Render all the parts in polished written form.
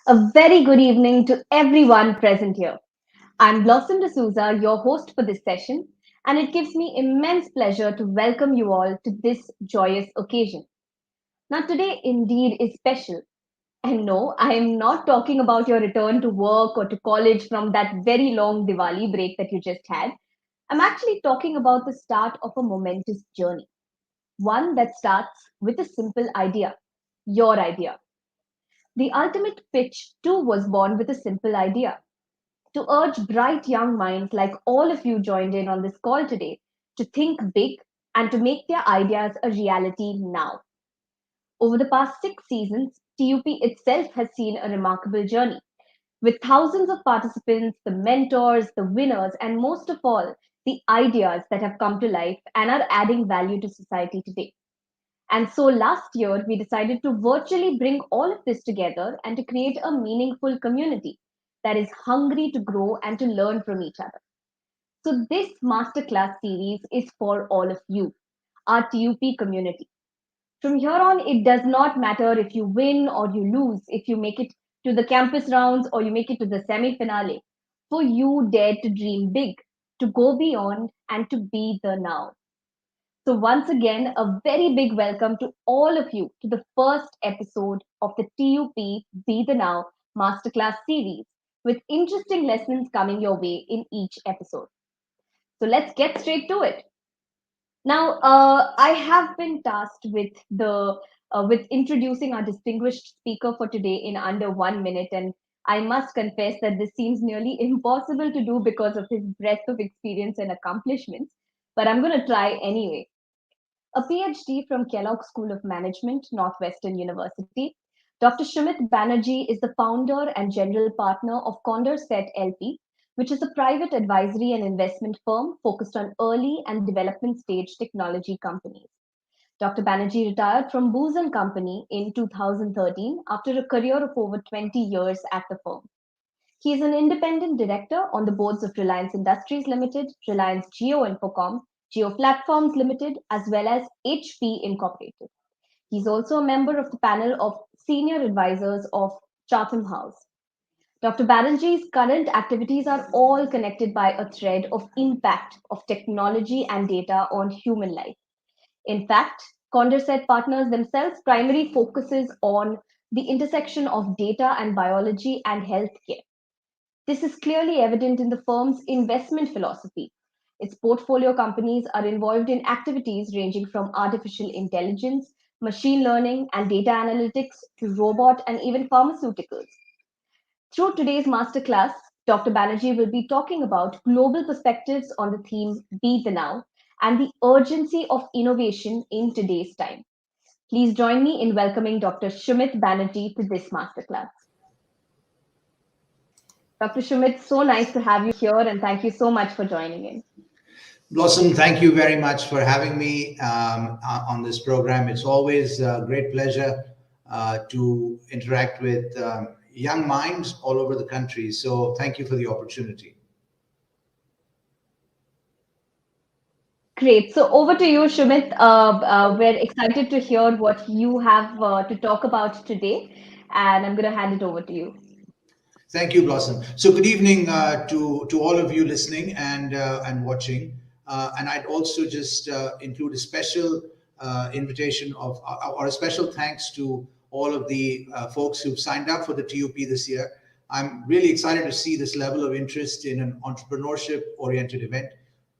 A very good evening to everyone present here. I'm Blossom D'Souza, your host for this session, and it gives me immense pleasure to welcome you all to this joyous occasion. Now, today indeed is special. And no, I am not talking about your return to work or to college from that very long Diwali break that you just had. I'm actually talking about the start of a momentous journey, one that starts with a simple idea, your idea. The ultimate pitch, too, was born with a simple idea to urge bright young minds like all of you joined in on this call today to think big and to make their ideas a reality now. Over the past 6 seasons, TUP itself has seen a remarkable journey with thousands of participants, the mentors, the winners, and most of all, the ideas that have come to life and are adding value to society today. And so last year, we decided to virtually bring all of this together and to create a meaningful community that is hungry to grow and to learn from each other. So, this masterclass series is for all of you, our TUP community. From here on, it does not matter if you win or you lose, if you make it to the campus rounds or you make it to the semi finale. For you, dare to dream big, to go beyond, and to be the now. So, once again, a very big welcome to all of you to the first episode of the TUP Be the Now Masterclass series with interesting lessons coming your way in each episode. So, let's get straight to it. Now, I have been tasked with introducing our distinguished speaker for today in under 1 minute, and I must confess that this seems nearly impossible to do because of his breadth of experience and accomplishments. But I'm going to try anyway. A PhD from Kellogg School of Management, Northwestern University. Dr. Shumeet Banerji is the founder and general partner of Condorcet LP, which is a private advisory and investment firm focused on early and development stage technology companies. Dr. Banerjee retired from Booz and Company in 2013 after a career of over 20 years at the firm. He is an independent director on the boards of Reliance Industries Limited, Reliance Geo Infocom, Geo Platforms Limited, as well as HP Incorporated. He's also a member of the panel of senior advisors of Chatham House. Dr. Banerjee's current activities are all connected by a thread of impact of technology and data on human life. In fact, Condorcet Partners themselves primary focuses on the intersection of data and biology and healthcare. This is clearly evident in the firm's investment philosophy. Its portfolio companies are involved in activities ranging from artificial intelligence, machine learning, and data analytics to robot and even pharmaceuticals. Through today's masterclass, Dr. Banerjee will be talking about global perspectives on the theme Be the Now and the urgency of innovation in today's time. Please join me in welcoming Dr. Shumeet Banerjee to this masterclass. Dr. Shumeet, so nice to have you here and thank you so much for joining in. Blossom, thank you very much for having me on this program. It's always a great pleasure to interact with young minds all over the country. So thank you for the opportunity. Great. So over to you, Shumeet. We're excited to hear what you have to talk about today, and I'm going to hand it over to you. Thank you, Blossom. So good evening to all of you listening and watching. And I'd also just include a special invitation of or a special thanks to all of the folks who've signed up for the TUP this year. I'm really excited to see this level of interest in an entrepreneurship-oriented event.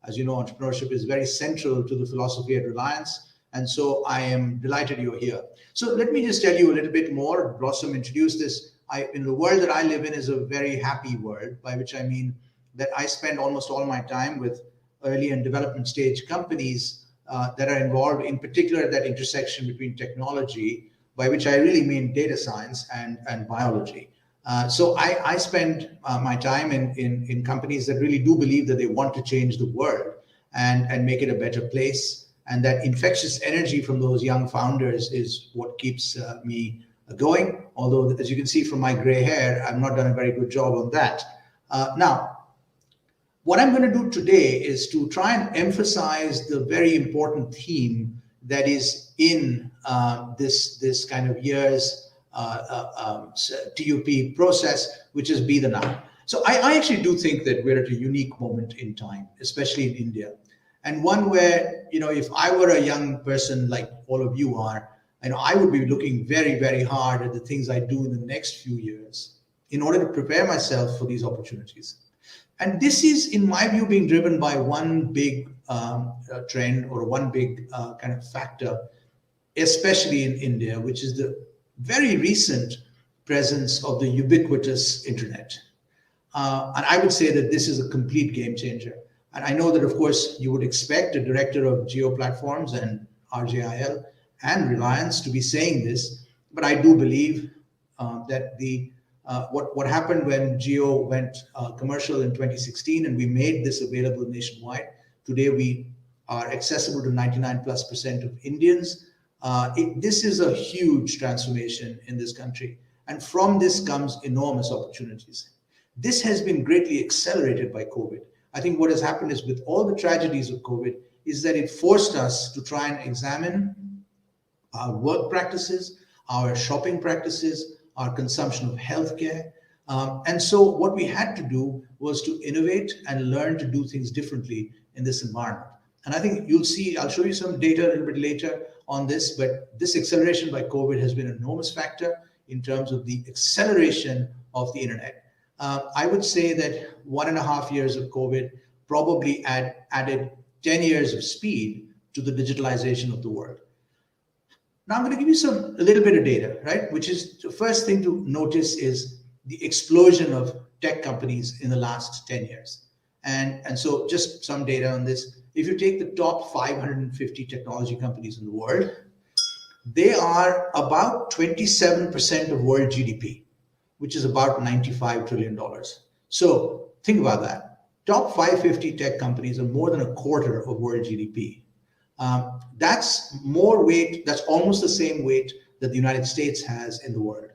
As you know, entrepreneurship is very central to the philosophy at Reliance. And so I am delighted you're here. So let me just tell you a little bit more. Blossom introduced this. In the world that I live in is a very happy world, by which I mean that I spend almost all my time with early and development stage companies that are involved, in particular, at that intersection between technology, by which I really mean data science and biology. So I spend my time in companies that really do believe that they want to change the world and make it a better place. And that infectious energy from those young founders is what keeps me going. Although, as you can see from my gray hair, I've not done a very good job on that. Now, what I'm going to do today is to try and emphasize the very important theme that is in this kind of year's TUP process, which is Be the Now. So I actually do think that we're at a unique moment in time, especially in India, and one where, if I were a young person like all of you are, I would be looking very, very hard at the things I do in the next few years in order to prepare myself for these opportunities. And this is, in my view, being driven by one big trend, or one big kind of factor, especially in India, which is the very recent presence of the ubiquitous internet. And I would say that this is a complete game changer. And I know that, of course, you would expect a director of Geo Platforms and RJIL and Reliance to be saying this, but I do believe that what happened when Geo went commercial in 2016 and we made this available nationwide. Today we are accessible to 99+% of Indians. This is a huge transformation in this country, and from this comes enormous opportunities. This has been greatly accelerated by COVID. I think what has happened is, with all the tragedies of COVID, is that it forced us to try and examine our work practices, our shopping practices, our consumption of healthcare. And so what we had to do was to innovate and learn to do things differently in this environment. And I think you'll see, I'll show you some data a little bit later on this, but this acceleration by COVID has been an enormous factor in terms of the acceleration of the internet. I would say that 1.5 years of COVID probably added 10 years of speed to the digitalization of the world. Now I'm going to give you a little bit of data, right? Which is, the first thing to notice is the explosion of tech companies in the last 10 years. And so just some data on this. If you take the top 550 technology companies in the world, they are about 27% of world GDP, which is about $95 trillion. So think about that. Top 550 tech companies are more than a quarter of world GDP. That's more weight, that's almost the same weight that the United States has in the world.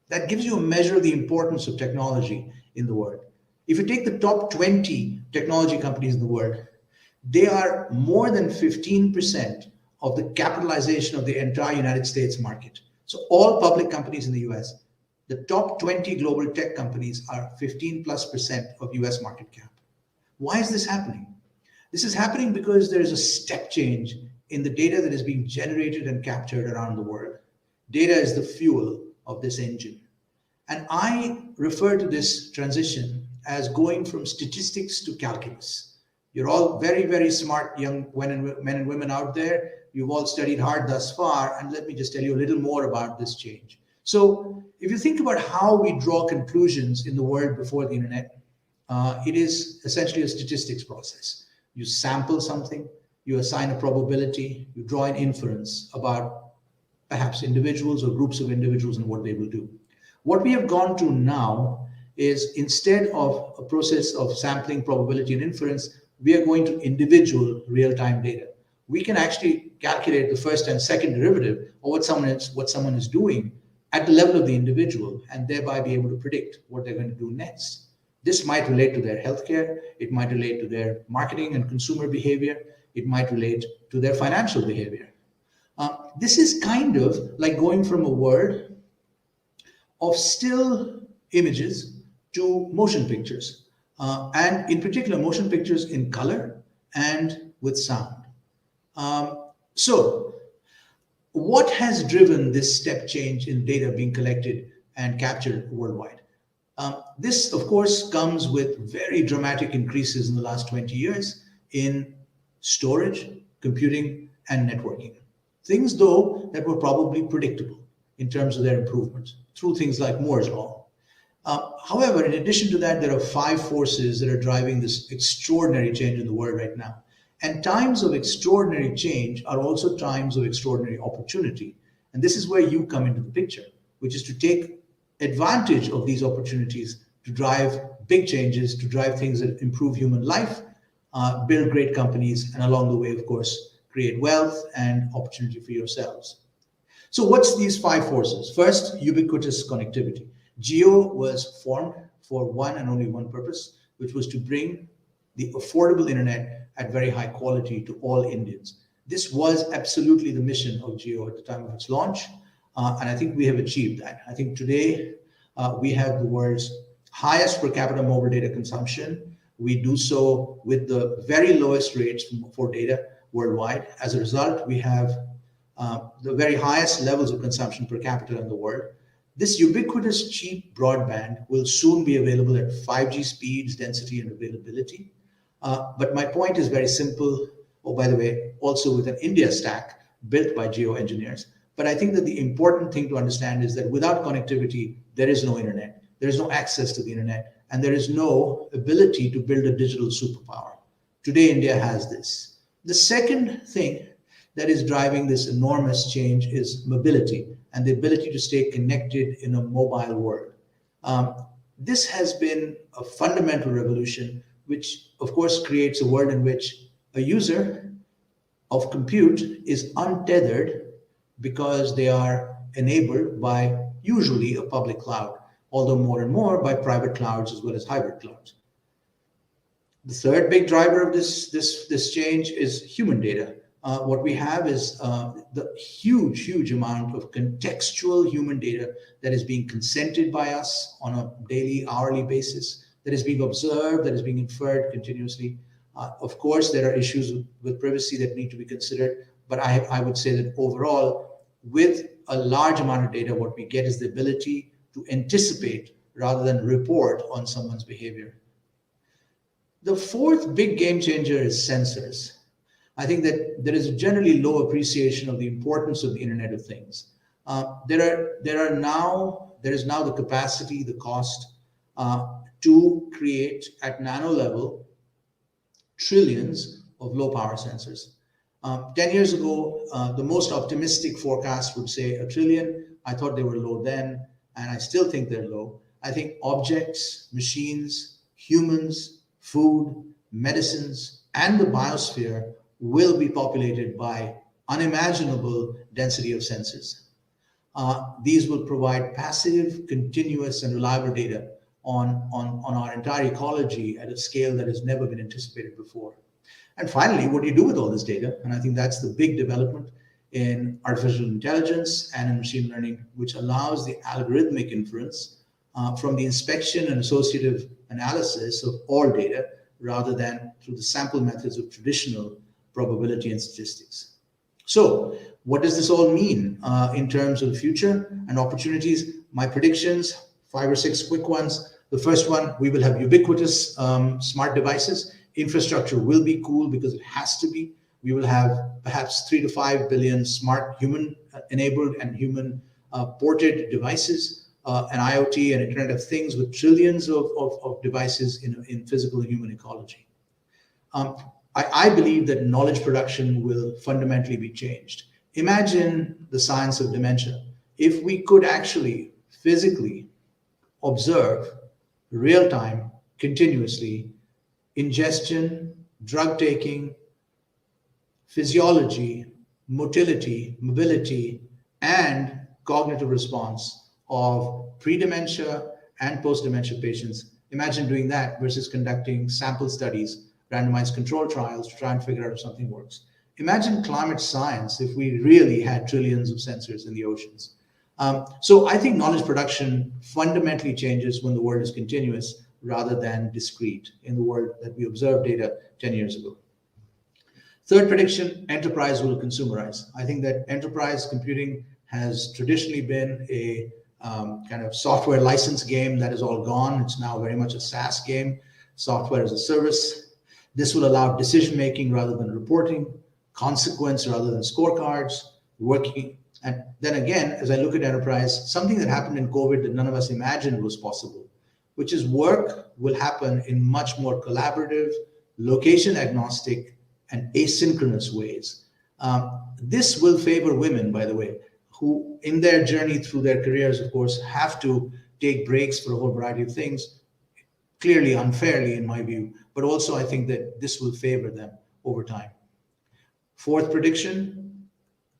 That gives you a measure of the importance of technology in the world. If you take the top 20 technology companies in the world, they are more than 15% of the capitalization of the entire United States market. So all public companies in the US, the top 20 global tech companies are 15+% of US market cap. Why is this happening? This is happening because there is a step change in the data that is being generated and captured around the world. Data is the fuel of this engine. And I refer to this transition as going from statistics to calculus. You're all very, very smart young men and women out there. You've all studied hard thus far. And let me just tell you a little more about this change. So if you think about how we draw conclusions in the world before the internet, it is essentially a statistics process. You sample something, you assign a probability, you draw an inference about perhaps individuals or groups of individuals and what they will do. What we have gone to now is, instead of a process of sampling, probability, and inference, we are going to individual real-time data. We can actually calculate the first and second derivative of what someone is doing at the level of the individual, and thereby be able to predict what they're going to do next. This might relate to their healthcare, it might relate to their marketing and consumer behavior, it might relate to their financial behavior. This is kind of like going from a world of still images to motion pictures, and in particular motion pictures in color and with sound. So what has driven this step change in data being collected and captured worldwide? This, of course, comes with very dramatic increases in the last 20 years in storage, computing, and networking. Things, though, that were probably predictable in terms of their improvements through things like Moore's Law. However, in addition to that, there are 5 forces that are driving this extraordinary change in the world right now. And times of extraordinary change are also times of extraordinary opportunity. And this is where you come into the picture, which is to take advantage of these opportunities to drive big changes, to drive things that improve human life, build great companies, and along the way, of course, create wealth and opportunity for yourselves. So what's these 5 forces? First, ubiquitous connectivity. Geo was formed for one and only one purpose, which was to bring the affordable internet at very high quality to all Indians. This was absolutely the mission of Geo at the time of its launch. And I think we have achieved that. I think today we have the world's highest per capita mobile data consumption. We do so with the very lowest rates for data worldwide. As a result, we have the very highest levels of consumption per capita in the world. This ubiquitous cheap broadband will soon be available at 5G speeds, density, and availability. But my point is very simple. Oh, by the way, also with an India stack built by geoengineers. But I think that the important thing to understand is that without connectivity, there is no internet, there is no access to the internet, and there is no ability to build a digital superpower. Today, India has this. The second thing that is driving this enormous change is mobility and the ability to stay connected in a mobile world. Um, this has been a fundamental revolution, which of course creates a world in which a user of compute is untethered because they are enabled by usually a public cloud, although more and more by private clouds as well as hybrid clouds. The third big driver of this change is human data. What we have is the huge amount of contextual human data that is being consented by us on a daily, hourly basis, that is being observed, that is being inferred continuously. Of course, there are issues with privacy that need to be considered, but I would say that overall, with a large amount of data, what we get is the ability to anticipate rather than report on someone's behavior. The fourth big game changer is sensors. I think that there is a generally low appreciation of the importance of the Internet of Things. There is now the capacity, the cost to create at nano level trillions of low power sensors. 10 years ago, the most optimistic forecast would say a trillion. I thought they were low then, and I still think they're low. I think objects, machines, humans, food, medicines, and the biosphere will be populated by unimaginable density of sensors. These will provide passive, continuous, and reliable data on our entire ecology at a scale that has never been anticipated before. And finally, what do you do with all this data? And I think that's the big development in artificial intelligence and in machine learning, which allows the algorithmic inference from the inspection and associative analysis of all data rather than through the sample methods of traditional probability and statistics. So, what does this all mean in terms of the future and opportunities? My predictions, 5 or 6 quick ones. The first one, we will have ubiquitous smart devices. Infrastructure will be cool because it has to be. We will have perhaps 3 to 5 billion smart human enabled and human ported devices, and IoT and Internet of Things with trillions of devices in physical and human ecology. I believe that knowledge production will fundamentally be changed. Imagine the science of dementia. If we could actually physically observe real time, continuously, ingestion, drug taking, physiology, mobility, and cognitive response of pre-dementia and post-dementia patients. Imagine doing that versus conducting sample studies, randomized control trials to try and figure out if something works. Imagine climate science if we really had trillions of sensors in the oceans. So I think knowledge production fundamentally changes when the world is continuous rather than discrete in the world that we observed data 10 years ago. Third prediction, enterprise will consumerize. I think that enterprise computing has traditionally been a kind of software license game that is all gone. It's now very much a SaaS game, software as a service. This will allow decision making rather than reporting, consequence rather than scorecards, working. And then again, as I look at enterprise, something that happened in COVID that none of us imagined was possible, which is work will happen in much more collaborative, location agnostic, and asynchronous ways. This will favor women, by the way, who in their journey through their careers, of course, have to take breaks for a whole variety of things, clearly unfairly in my view, but also I think that this will favor them over time. Fourth prediction,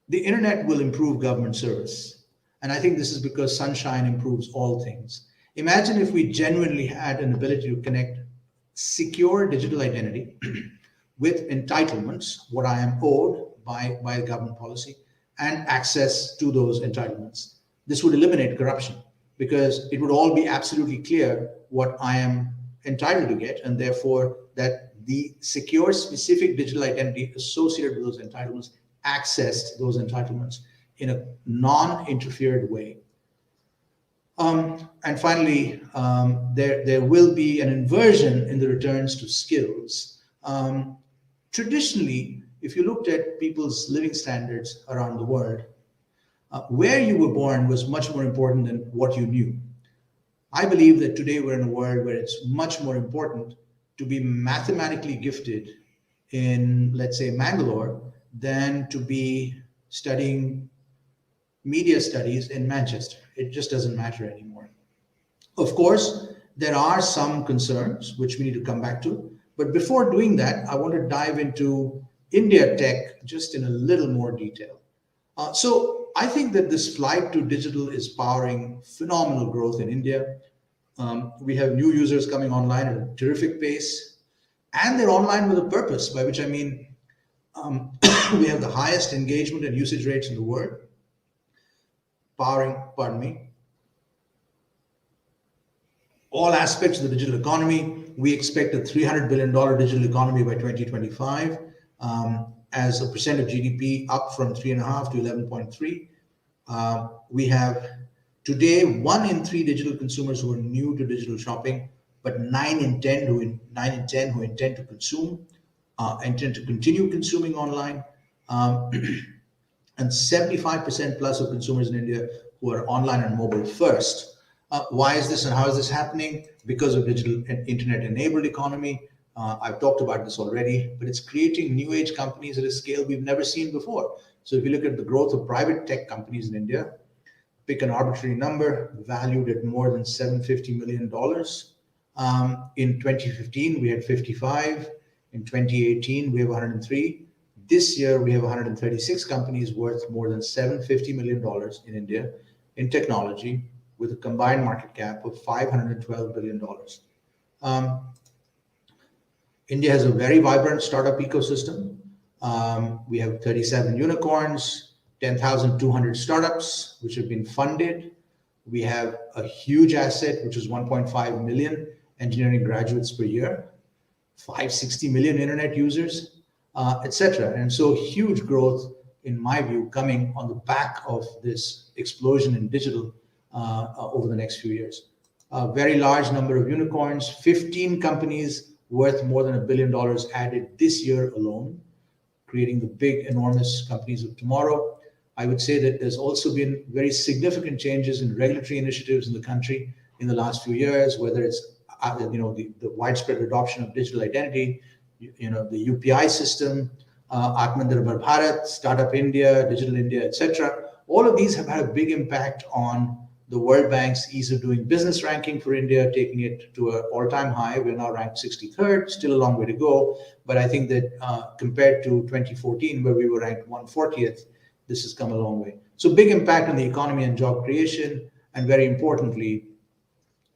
the internet will improve government service. And I think this is because sunshine improves all things. Imagine if we genuinely had an ability to connect secure digital identity with entitlements, what I am owed by government policy, and access to those entitlements. This would eliminate corruption because it would all be absolutely clear what I am entitled to get, and therefore that the secure, specific digital identity associated with those entitlements accessed those entitlements in a non-interfered way. And finally, there will be an inversion in the returns to skills. Traditionally, if you looked at people's living standards around the world, where you were born was much more important than what you knew. I believe that today we're in a world where it's much more important to be mathematically gifted in, let's say, Mangalore than to be studying media studies in Manchester. It just doesn't matter anymore. Of course, there are some concerns which we need to come back to. But before doing that, I want to dive into India tech just in a little more detail. So I think that this flight to digital is powering phenomenal growth in India. We have new users coming online at a terrific pace, and they're online with a purpose, by which I mean we have the highest engagement and usage rates in the world, powering, pardon me, all aspects of the digital economy. We expect a $300 billion digital economy by 2025, as a percent of GDP up from 3.5 to 11.3. We have today 1 in 3 digital consumers who are new to digital shopping, but 9 in 10 who intend to consume, intend to continue consuming online, and 75% plus of consumers in India who are online and mobile first. Why is this and how is this happening? Because of digital and internet enabled economy. I've talked about this already, but it's creating new age companies at a scale we've never seen before. So if you look at the growth of private tech companies in India, pick an arbitrary number, valued at more than $750 million. In 2015, we had 55. In 2018, we have 103. This year, we have 136 companies worth more than $750 million in India in technology, with a combined market cap of $512 billion. India has a very vibrant startup ecosystem. We have 37 unicorns, 10,200 startups which have been funded. We have a huge asset, which is 1.5 million engineering graduates per year, 560 million internet users, etc. And so huge growth, in my view, coming on the back of this explosion in digital over the next few years. A very large number of unicorns, 15 companies worth more than $1 billion added this year alone, creating the big, enormous companies of tomorrow. I would say that there's also been very significant changes in regulatory initiatives in the country in the last few years, whether it's the widespread adoption of digital identity, the UPI system, Atmanirbhar Bharat, Startup India, Digital India, etc. All of these have had a big impact on the World Bank's ease of doing business ranking for India, taking it to an all-time high. We're now ranked 63rd, still a long way to go. But I think that compared to 2014, where we were ranked 140th, this has come a long way. So big impact on the economy and job creation. And very importantly,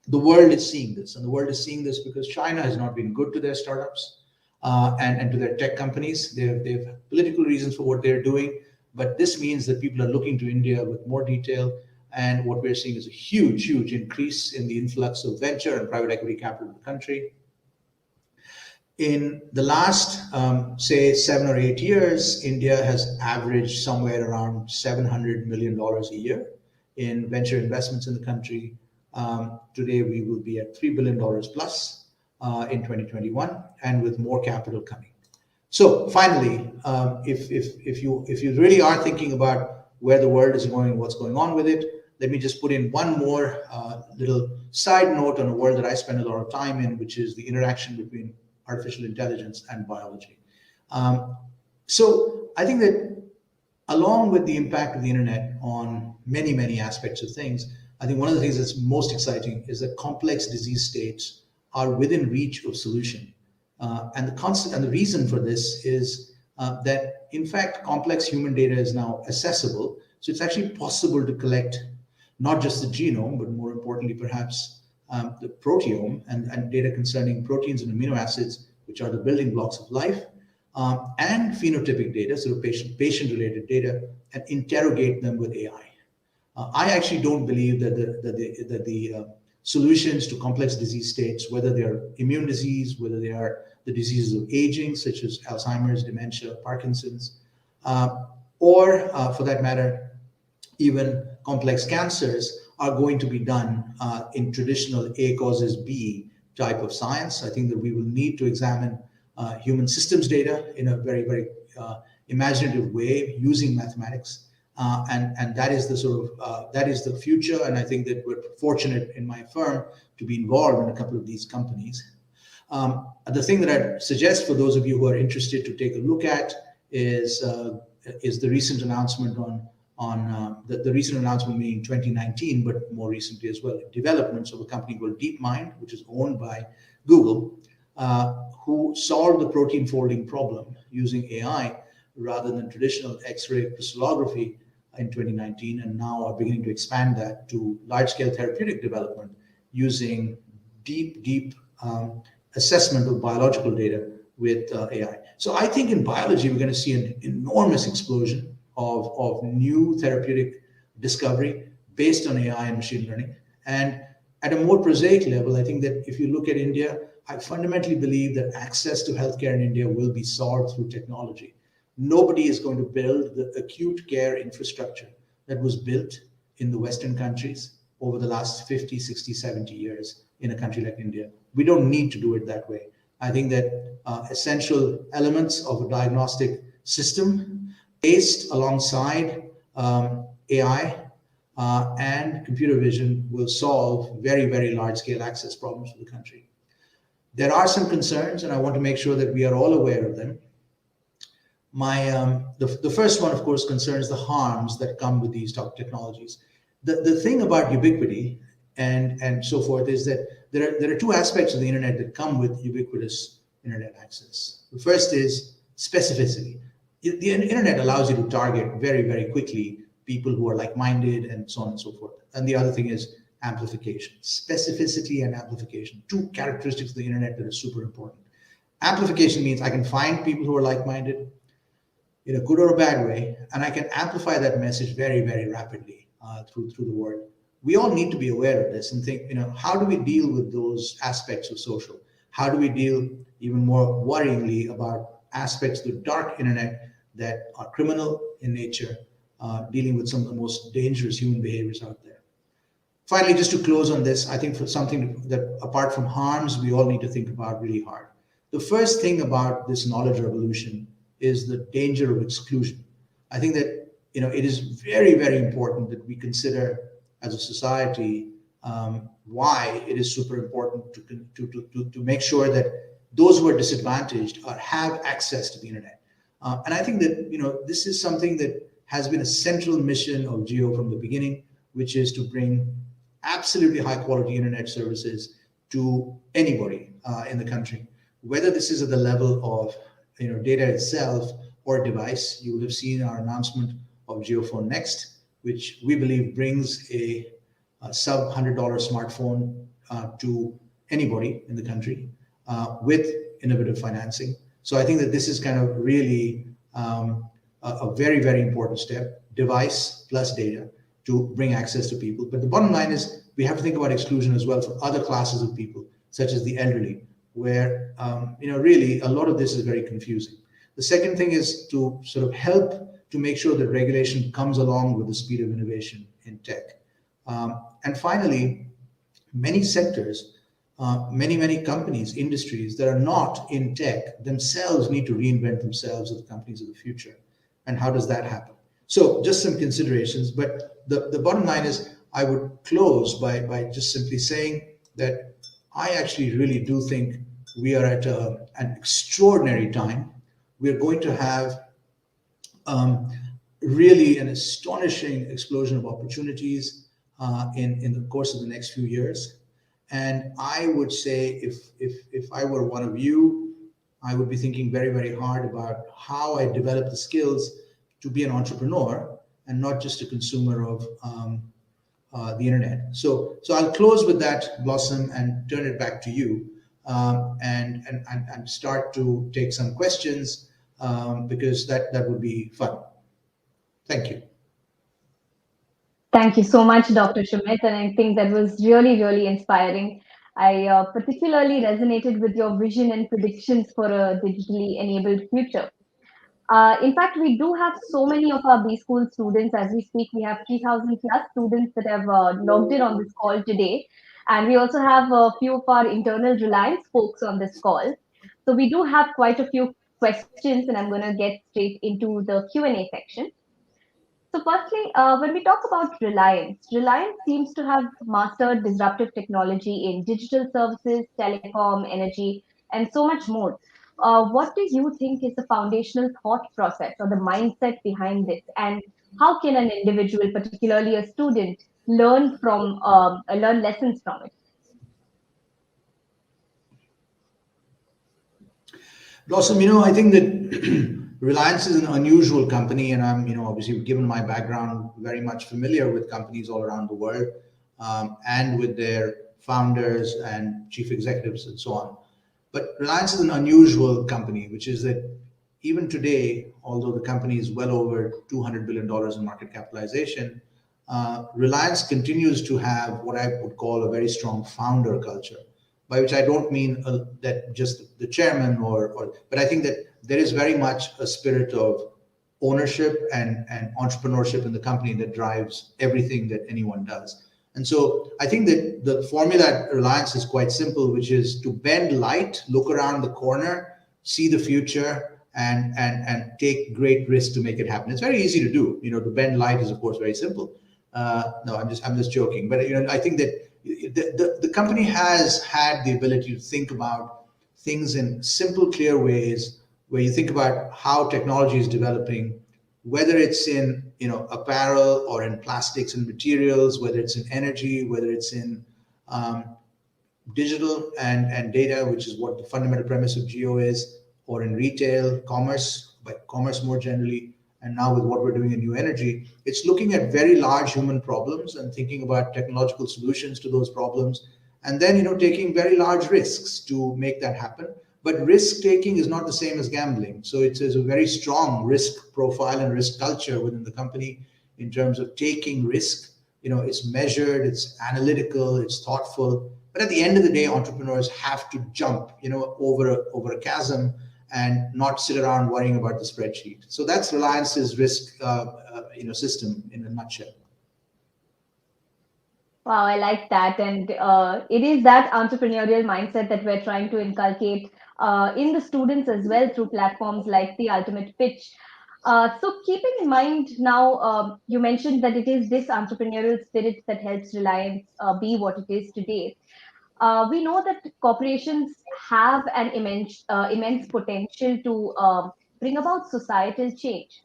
the world is seeing this. And the world is seeing this because China has not been good to their startups and to their tech companies. They have political reasons for what they're doing. But this means that people are looking to India with more detail. And what we're seeing is a huge, huge increase in the influx of venture and private equity capital in the country. In the last, say, 7 or 8 years, India has averaged somewhere around $700 million a year in venture investments in the country. Today, we will be at $3 billion plus in 2021, and with more capital coming. So finally, if you really are thinking about where the world is going and what's going on with it, let me just put in one more little side note on a world that I spend a lot of time in, which is the interaction between artificial intelligence and biology. So I think that along with the impact of the internet on many, many aspects of things, I think one of the things that's most exciting is that complex disease states are within reach of solution. And the reason for this is that, in fact, complex human data is now accessible. So it's actually possible to collect not just the genome, but more importantly, perhaps the proteome and data concerning proteins and amino acids, which are the building blocks of life, and phenotypic data, sort of patient-related data, and interrogate them with AI. I actually don't believe that the solutions to complex disease states, whether they are immune disease, whether they are the diseases of aging, such as Alzheimer's, dementia, Parkinson's, uh, or for that matter, even complex cancers, are going to be done in traditional A causes B type of science. I think that we will need to examine human systems data in a very, very imaginative way using mathematics. And that is the that is the future. And I think that we're fortunate in my firm to be involved in a couple of these companies. The thing that I'd suggest for those of you who are interested to take a look at is the recent announcement on the recent announcement made in 2019, but more recently as well, developments of a company called DeepMind, which is owned by Google, who solved the protein folding problem using AI rather than traditional X-ray crystallography in 2019, and now are beginning to expand that to large-scale therapeutic development using deep assessment of biological data with AI. So I think in biology, we're going to see an enormous explosion of new therapeutic discovery based on AI and machine learning. And at a more prosaic level, I think that if you look at India, I fundamentally believe that access to healthcare in India will be solved through technology. Nobody is going to build the acute care infrastructure that was built in the Western countries over the last 50, 60, 70 years in a country like India. We don't need to do it that way. I think that essential elements of a diagnostic system based alongside AI and computer vision will solve very, very large scale access problems for the country. There are some concerns, and I want to make sure that we are all aware of them. The first one, of course, concerns the harms that come with these top technologies. The thing about ubiquity and so forth is that there are two aspects of the internet that come with ubiquitous internet access. The first is specificity. The internet allows you to target very, very quickly people who are like-minded and so on and so forth. And the other thing is amplification, specificity and amplification, two characteristics of the internet that are super important. Amplification means I can find people who are like-minded in a good or a bad way, and I can amplify that message very, very rapidly through the word. We all need to be aware of this and think, how do we deal with those aspects of social? How do we deal even more worryingly about aspects of the dark internet that are criminal in nature, dealing with some of the most dangerous human behaviors out there? Finally, just to close on this, I think for something that apart from harms, we all need to think about really hard. The first thing about this knowledge revolution is the danger of exclusion. I think that it is very, very important that we consider as a society why it is super important to make sure that those who are disadvantaged have access to the internet. And I think that this is something that has been a central mission of Geo from the beginning, which is to bring absolutely high quality internet services to anybody in the country, whether this is at the level of data itself or device. You will have seen our announcement of JioPhone Next, which we believe brings a sub $100 smartphone to anybody in the country with innovative financing. So I think that this is kind of really a very, very important step, device plus data, to bring access to people. But the bottom line is we have to think about exclusion as well for other classes of people, such as the elderly, where really a lot of this is very confusing. The second thing is to sort of help to make sure that regulation comes along with the speed of innovation in tech. And finally, many sectors, many companies, industries that are not in tech themselves need to reinvent themselves as the companies of the future. And how does that happen? So just some considerations, but the bottom line is I would close by just simply saying that I actually really do think we are at an extraordinary time. We're going to have really an astonishing explosion of opportunities in the course of the next few years. And I would say if I were one of you, I would be thinking very, very hard about how I develop the skills to be an entrepreneur and not just a consumer of the internet. So I'll close with that, Blossom, and turn it back to you and start to take some questions. because that would be fun. Thank you. Thank you so much, Dr. Shumit, and I think that was really, really inspiring. I particularly resonated with your vision and predictions for a digitally enabled future. In fact, we do have so many of our B School students as we speak. We have 3,000 plus students that have logged in on this call today. And we also have a few of our internal Reliance folks on this call. So we do have quite a few questions, and I'm going to get straight into the Q&A section. So, firstly, when we talk about Reliance, Reliance seems to have mastered disruptive technology in digital services, telecom, energy, and so much more. What do you think is the foundational thought process or the mindset behind this? And how can an individual, particularly a student, learn lessons from it? Blossom, I think that Reliance is an unusual company, and I'm, obviously, given my background, very much familiar with companies all around the world, and with their founders and chief executives and so on. But Reliance is an unusual company, which is that even today, although the company is well over $200 billion in market capitalization, Reliance continues to have what I would call a very strong founder culture, by which I don't mean that just the chairman, but I think that there is very much a spirit of ownership and entrepreneurship in the company that drives everything that anyone does. And so I think that the formula at Reliance is quite simple, which is to bend light, look around the corner, see the future, and take great risks to make it happen. It's very easy to do. To bend light is of course very simple. No, I'm just joking. But I think that the company has had the ability to think about things in simple, clear ways, where you think about how technology is developing, whether it's in apparel or in plastics and materials, whether it's in energy, whether it's in um, digital and data, which is what the fundamental premise of Geo is, or in retail, commerce, but commerce more generally, and now with what we're doing in new energy, it's looking at very large human problems and thinking about technological solutions to those problems, and then taking very large risks to make that happen. But risk taking is not the same as gambling, so it is a very strong risk profile and risk culture within the company in terms of taking risk. It's measured, it's analytical, it's thoughtful. But at the end of the day, entrepreneurs have to jump, over a chasm and not sit around worrying about the spreadsheet. So that's Reliance's risk, system in a nutshell. Wow, I like that. And it is that entrepreneurial mindset that we're trying to inculcate in the students as well through platforms like the Ultimate Pitch. So, keeping in mind now, you mentioned that it is this entrepreneurial spirit that helps Reliance be what it is today. We know that corporations have an immense potential to bring about societal change.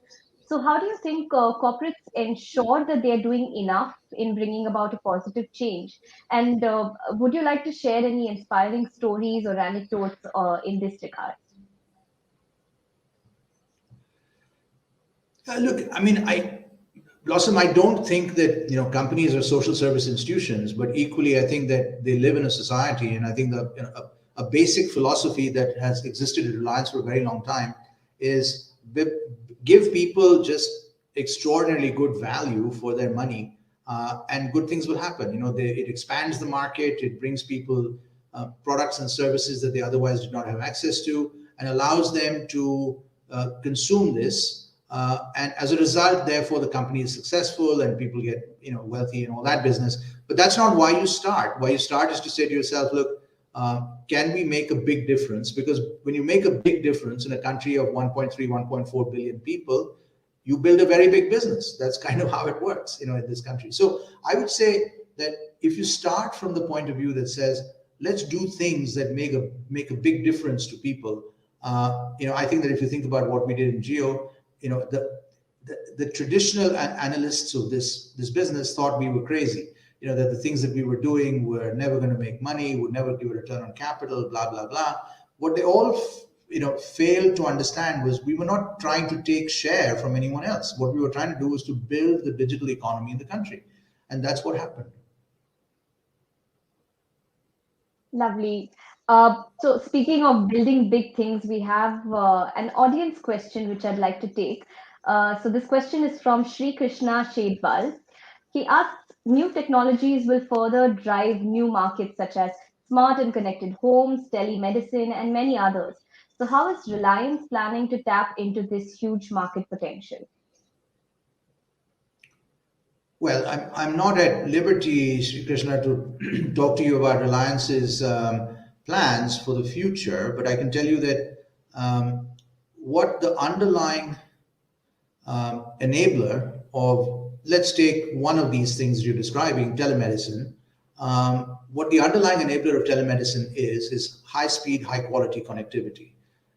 So, how do you think corporates ensure that they are doing enough in bringing about a positive change? And would you like to share any inspiring stories or anecdotes in this regard? Look, I mean, Blossom, I don't think that companies are social service institutions, but equally, I think that they live in a society, and I think that a basic philosophy that has existed at Reliance for a very long time is give people just extraordinarily good value for their money, and good things will happen. It expands the market, it brings people products and services that they otherwise did not have access to, and allows them to consume this, and as a result, therefore, the company is successful and people get wealthy and all that business. But that's not why you start. Why you start is to say to yourself, look, can we make a big difference? Because when you make a big difference in a country of 1.3, 1.4 billion people, you build a very big business. That's kind of how it works, in this country. So I would say that if you start from the point of view that says, let's do things that make a big difference to people, I think that if you think about what we did in Geo, the traditional analysts of this business thought we were crazy. That the things that we were doing were never going to make money, would never give a return on capital, blah blah blah. What they all failed to understand was we were not trying to take share from anyone else. What we were trying to do was to build the digital economy in the country, and that's what happened. Lovely. So speaking of building big things, we have an audience question which I'd like to take. So this question is from Sri Krishna Shedwal. He asks, new technologies will further drive new markets such as smart and connected homes, telemedicine, and many others. So how is Reliance planning to tap into this huge market potential? Well, I'm not at liberty, Sri Krishna, to talk to you about Reliance's plans for the future, but I can tell you that what the underlying enabler of, let's take one of these things you're describing, telemedicine. What the underlying enabler of telemedicine is high speed, high quality connectivity,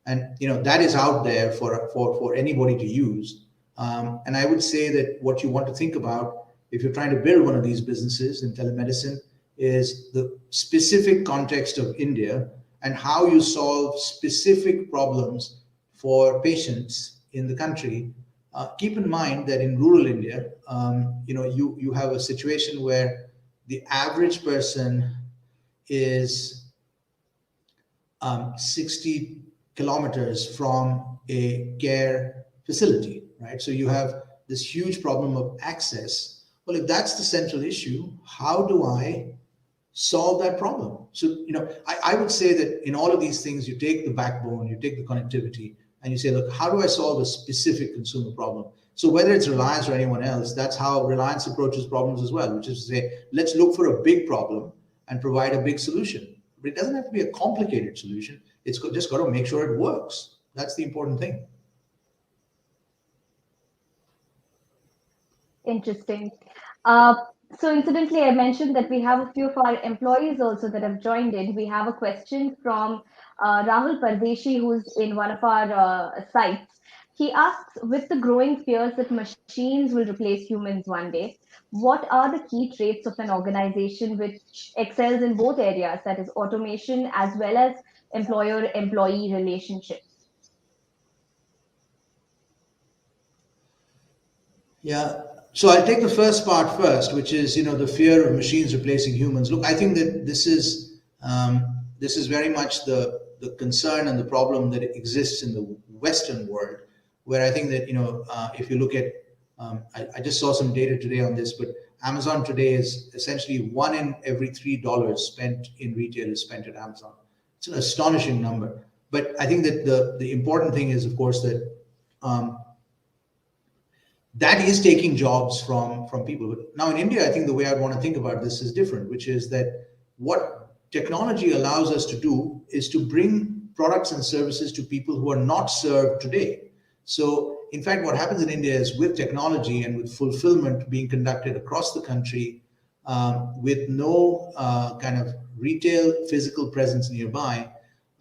and that is out there for anybody to use. And I would say that what you want to think about if you're trying to build one of these businesses in telemedicine is the specific context of India and how you solve specific problems for patients in the country. Keep in mind that in rural India, you have a situation where the average person is 60 kilometers from a care facility, right? So you have this huge problem of access. Well, if that's the central issue, how do I solve that problem? So, I would say that in all of these things, you take the backbone, you take the connectivity, and you say, look, how do I solve a specific consumer problem? So whether it's Reliance or anyone else, that's how Reliance approaches problems as well, which is to say, let's look for a big problem and provide a big solution. But it doesn't have to be a complicated solution. Just got to make sure it works. That's the important thing. Interesting. Uh, so incidentally, I mentioned that we have a few of our employees also that have joined in. We have a question from Rahul Pardeshi, who's in one of our sites. He asks, with the growing fears that machines will replace humans one day, what are the key traits of an organization which excels in both areas, that is automation as well as employer-employee relationships? Yeah. So I'll take the first part first, which is the fear of machines replacing humans. Look, I think that this is very much the concern and the problem that exists in the Western world, where I think that if you look at I just saw some data today on this, but Amazon today is essentially one in every $3 spent in retail is spent at Amazon. It's an astonishing number. But I think that the important thing is, of course, that um, that is taking jobs from people. But now in India, I think the way I'd want to think about this is different, which is that what technology allows us to do is to bring products and services to people who are not served today. So in fact, what happens in India is with technology and with fulfillment being conducted across the country, with no kind of retail physical presence nearby.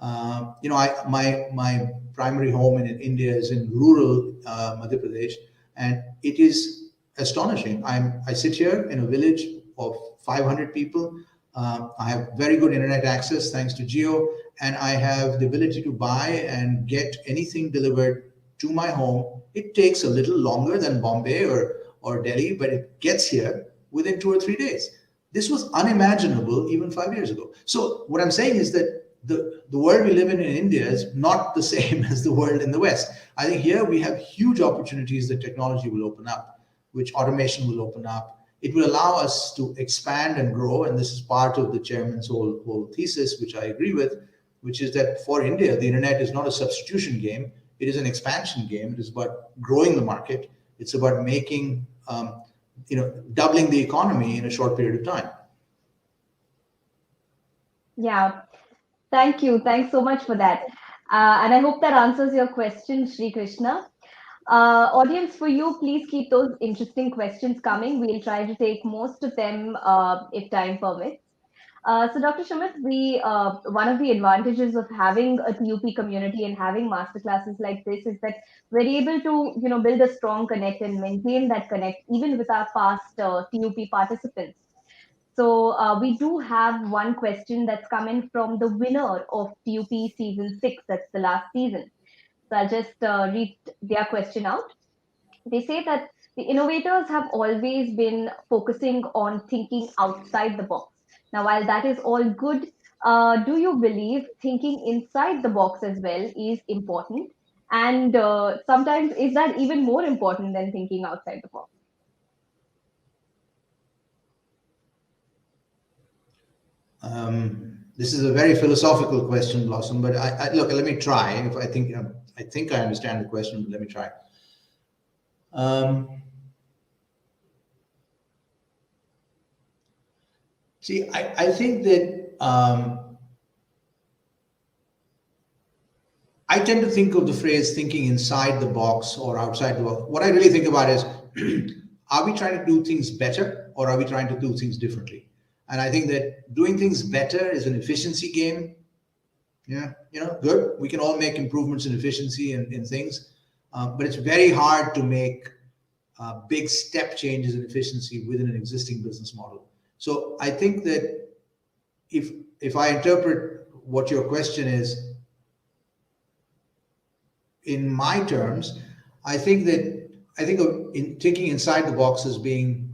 My primary home in India is in rural Madhya Pradesh, and it is astonishing. I sit here in a village of 500 people. I have very good internet access thanks to Geo, and I have the ability to buy and get anything delivered to my home. It takes a little longer than Bombay or Delhi, but it gets here within 2 or 3 days. This was unimaginable even 5 years ago. So what I'm saying is that the world we live in India is not the same as the world in the West. I think here we have huge opportunities that technology will open up, which automation will open up. It will allow us to expand and grow, and this is part of the chairman's whole thesis, which I agree with, which is that for India, the internet is not a substitution game; it is an expansion game. It is about growing the market. It's about making, doubling the economy in a short period of time. Yeah. Thank you. Thanks so much for that. And I hope that answers your question, Sri Krishna. Audience, for you, please keep those interesting questions coming. We'll try to take most of them if time permits. So, Dr. Shumit, one of the advantages of having a TUP community and having masterclasses like this is that we're able to, build a strong connect and maintain that connect even with our past TUP participants. So we do have one question that's coming from the winner of TUP season 6. That's the last season. So I'll just read their question out. They say that the innovators have always been focusing on thinking outside the box. Now, while that is all good, Do you believe thinking inside the box as well is important? And sometimes is that even more important than thinking outside the box? This is a very philosophical question, Blossom. But look. Let me try. If I think I understand the question. But let me try. Um, See, I think that I tend to think of the phrase thinking inside the box or outside the box. What I really think about is are we trying to do things better or are we trying to do things differently? And I think that doing things better is an efficiency game. Yeah, good. We can all make improvements in efficiency in things, but it's very hard to make big step changes in efficiency within an existing business model. So I think that if if I interpret what your question is in my terms, I think of in thinking inside the box as being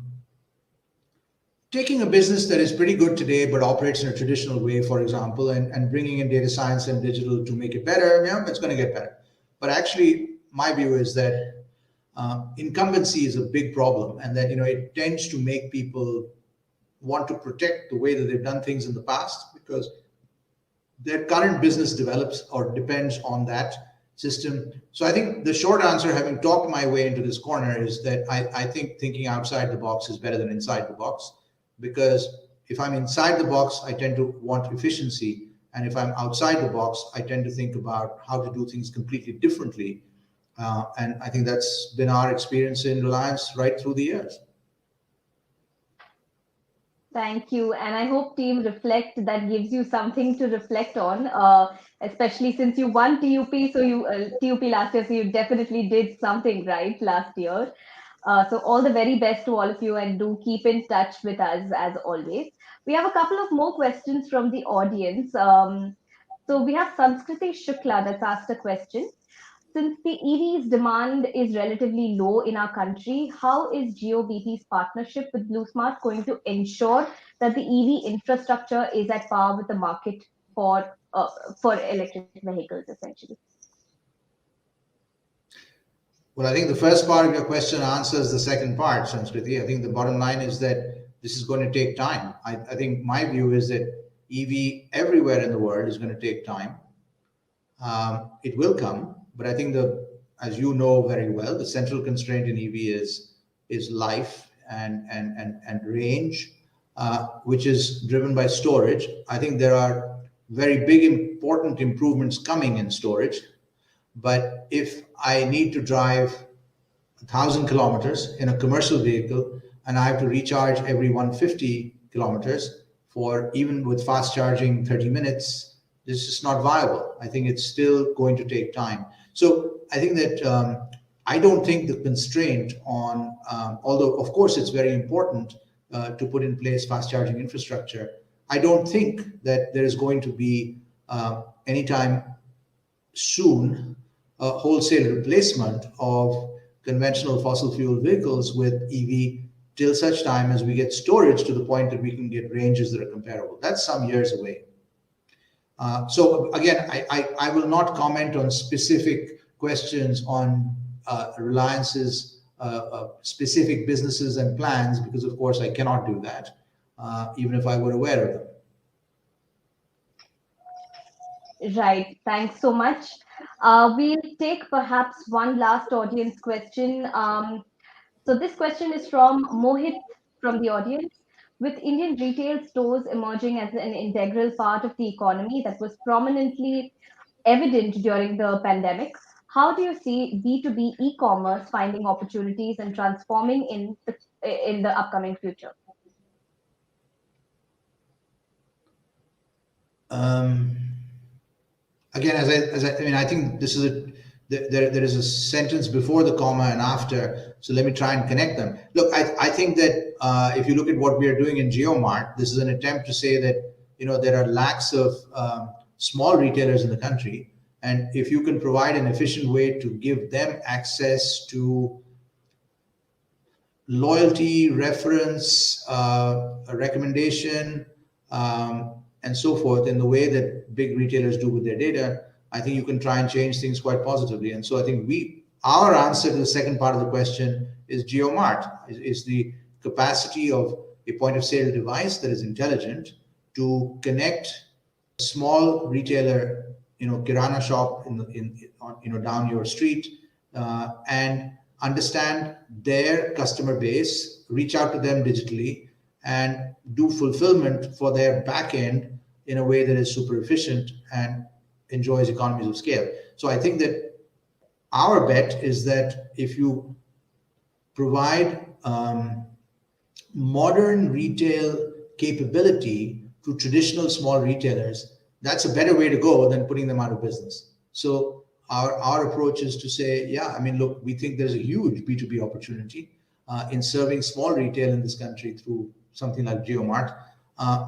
taking a business that is pretty good today but operates in a traditional way, for example, and bringing in data science and digital to make it better. Yeah, it's going to get better. But actually, my view is that incumbency is a big problem, and that it tends to make people want to protect the way that they've done things in the past because their current business develops or depends on that system. So I think the short answer, having talked my way into this corner, is that I think thinking outside the box is better than inside the box. Because if I'm inside the box, I tend to want efficiency. And if I'm outside the box, I tend to think about how to do things completely differently. And I think that's been our experience in Reliance right through the years. Thank you. And I hope Team Reflect that gives you something to reflect on, especially since you won TUP. So you TUP last year, so you definitely did something right last year. So all the very best to all of you, and do keep in touch with us as always. We have a couple of more questions from the audience. So we have Sanskriti Shukla that's asked a question. Since the EV's demand is relatively low in our country, how is GeoBP's partnership with BlueSmart going to ensure that the EV infrastructure is at par with the market for uh, for electric vehicles, essentially? Well, I think the first part of your question answers the second part, Sanskriti. I think the bottom line is that this is going to take time. I think my view is that EV everywhere in the world is going to take time. It will come, but I think as you know very well, the central constraint in EV is life and range, which is driven by storage. I think there are very big important improvements coming in storage, but if I need to drive 1,000 kilometers in a commercial vehicle and I have to recharge every 150 kilometers for even with fast charging 30 minutes, this is just not viable. I think it's still going to take time. So I think that I don't think the constraint on, although of course it's very important to put in place fast charging infrastructure, I don't think that there is going to be anytime soon a wholesale replacement of conventional fossil fuel vehicles with EV till such time as we get storage to the point that we can get ranges that are comparable. That's some years away. So again, I will not comment on specific questions on Reliance's specific businesses and plans because, of course, I cannot do that, even if I were aware of them. Right. Thanks so much. We'll take perhaps one last audience question. So this question is from Mohit from the audience. With Indian retail stores emerging as an integral part of the economy that was prominently evident during the pandemic, how do you see B2B e-commerce finding opportunities and transforming in the upcoming future? Um, Again, I mean, I think this is there is a sentence before the comma and after. So let me try and connect them. Look, I think that if you look at what we are doing in GeoMart, this is an attempt to say that there are lakhs of small retailers in the country, and if you can provide an efficient way to give them access to loyalty, reference, a recommendation, and so forth in the way that big retailers do with their data, I think you can try and change things quite positively. And so I think our answer to the second part of the question is GeoMart, is the capacity of a point of sale device that is intelligent to connect small retailer, kirana shop down your street, and understand their customer base, reach out to them digitally, and do fulfillment for their back end in a way that is super efficient and enjoys economies of scale. So I think that our bet is that if you provide modern retail capability to traditional small retailers, that's a better way to go than putting them out of business. So our approach is to say, yeah, I mean, look, we think there's a huge B2B opportunity in serving small retail in this country through something like GeoMart,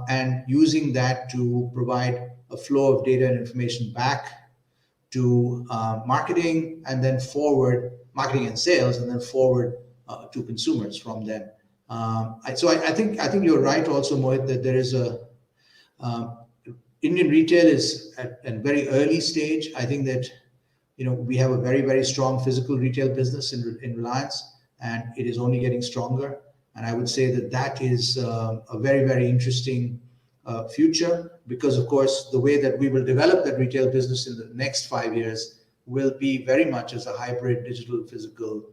and using that to provide a flow of data and information back to marketing, and then forward marketing and sales, and then forward to consumers from them. I think you're right also, Mohit, that there is um, Indian retail is at a very early stage. I think that we have a very, very strong physical retail business in Reliance, and it is only getting stronger. And I would say that that is a very, very interesting future, because of course the way that we will develop that retail business in the next 5 years will be very much as a hybrid digital physical